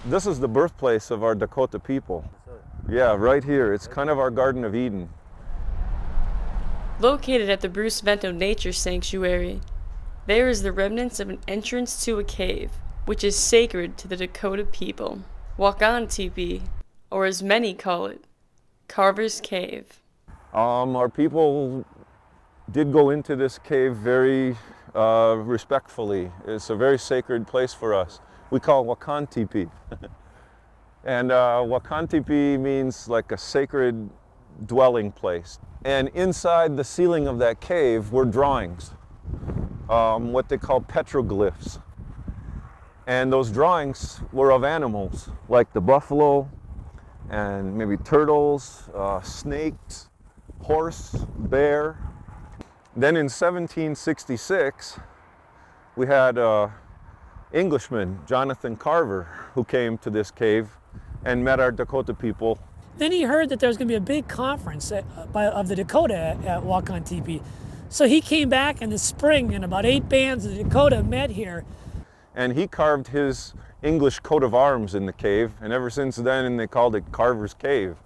This is the birthplace of our Dakota people. Yeah, right here. It's kind of our Garden of Eden. Located at the Bruce Vento Nature Sanctuary, there is the remnants of an entrance to a cave, which is sacred to the Dakota people. Wakan Teepee, or as many call it, Carver's Cave. Our people did go into this cave very respectfully. It's a very sacred place for us. We call it Wakan Teepee. And Wakan Teepee means like a sacred dwelling place. And inside the ceiling of that cave were drawings, what they call petroglyphs. And those drawings were of animals, like the buffalo, and maybe turtles, snakes, horse, bear. Then in 1766, we had Englishman, Jonathan Carver, who came to this cave and met our Dakota people. Then he heard that there was going to be a big conference of the Dakota at Wakan Teepee. So he came back in the spring, and about 8 bands of the Dakota met here. And he carved his English coat of arms in the cave, and ever since then they called it Carver's Cave.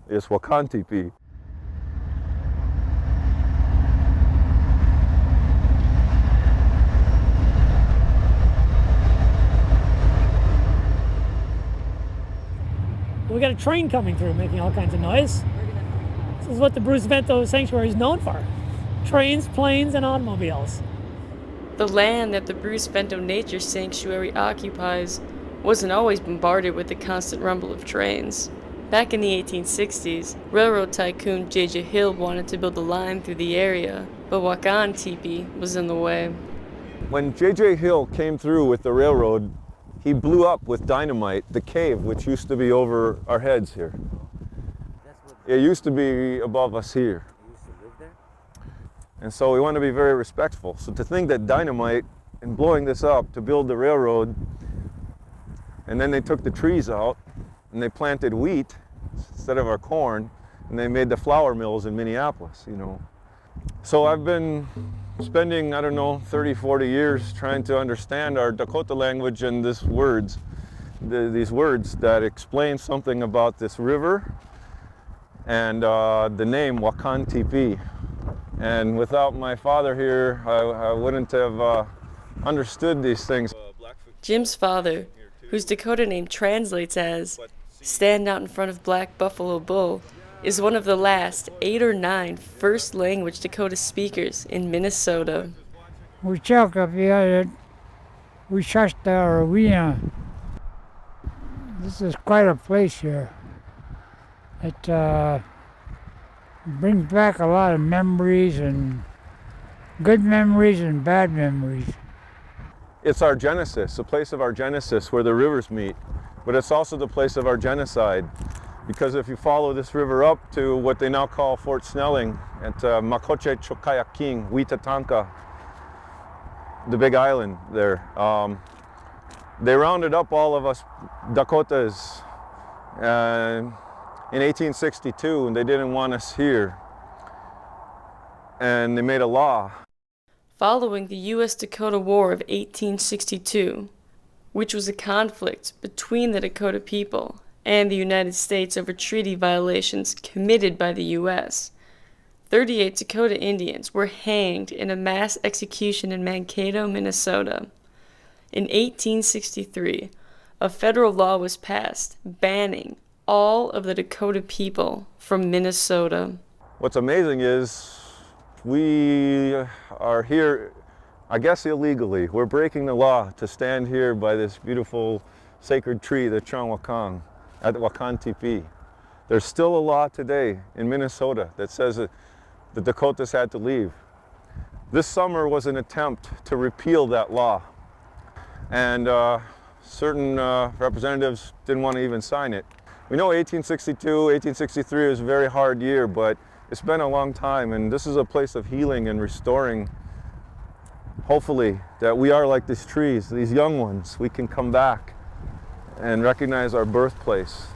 It's Wakan Teepee. We got a train coming through making all kinds of noise. This is what the Bruce Vento Sanctuary is known for. Trains, planes, and automobiles. The land that the Bruce Vento Nature Sanctuary occupies wasn't always bombarded with the constant rumble of trains. Back in the 1860s, railroad tycoon J.J. Hill wanted to build a line through the area, but Wakan Teepee was in the way. When J.J. Hill came through with the railroad, he blew up with dynamite the cave, which used to be over our heads here. It used to be above us here. And so we want to be very respectful. So to think that dynamite and blowing this up to build the railroad, and then they took the trees out and they planted wheat instead of our corn, and they made the flour mills in Minneapolis, you know. So I've been spending, 30, 40 years trying to understand our Dakota language and these words that explain something about this river and the name Wakan Teepee. And without my father here, I wouldn't have understood these things. Jim's father, whose Dakota name translates as "stand out in front of Black Buffalo Bull," is one of the last 8 or 9 first language Dakota speakers in Minnesota. We check up here, we shut the arena. This is quite a place here. It brings back a lot of memories, and good memories and bad memories. It's our genesis, the place of our genesis where the rivers meet, but it's also the place of our genocide. Because if you follow this river up to what they now call Fort Snelling at Makoche Chokayaking, Witatanka, the big island there, they rounded up all of us Dakotas in 1862, and they didn't want us here. And they made a law. Following the U.S.-Dakota War of 1862, which was a conflict between the Dakota people and the United States over treaty violations committed by the U.S., 38 Dakota Indians were hanged in a mass execution in Mankato, Minnesota. In 1863, a federal law was passed banning all of the Dakota people from Minnesota. What's amazing is we are here, I guess illegally. We're breaking the law to stand here by this beautiful sacred tree, the Changwakang, at Wakan Teepee. There's still a law today in Minnesota that says that the Dakotas had to leave. This summer was an attempt to repeal that law, and certain representatives didn't want to even sign it. We know 1862, 1863 was a very hard year, but it's been a long time, and this is a place of healing and restoring. Hopefully that we are like these trees, these young ones. We can come back and recognize our birthplace.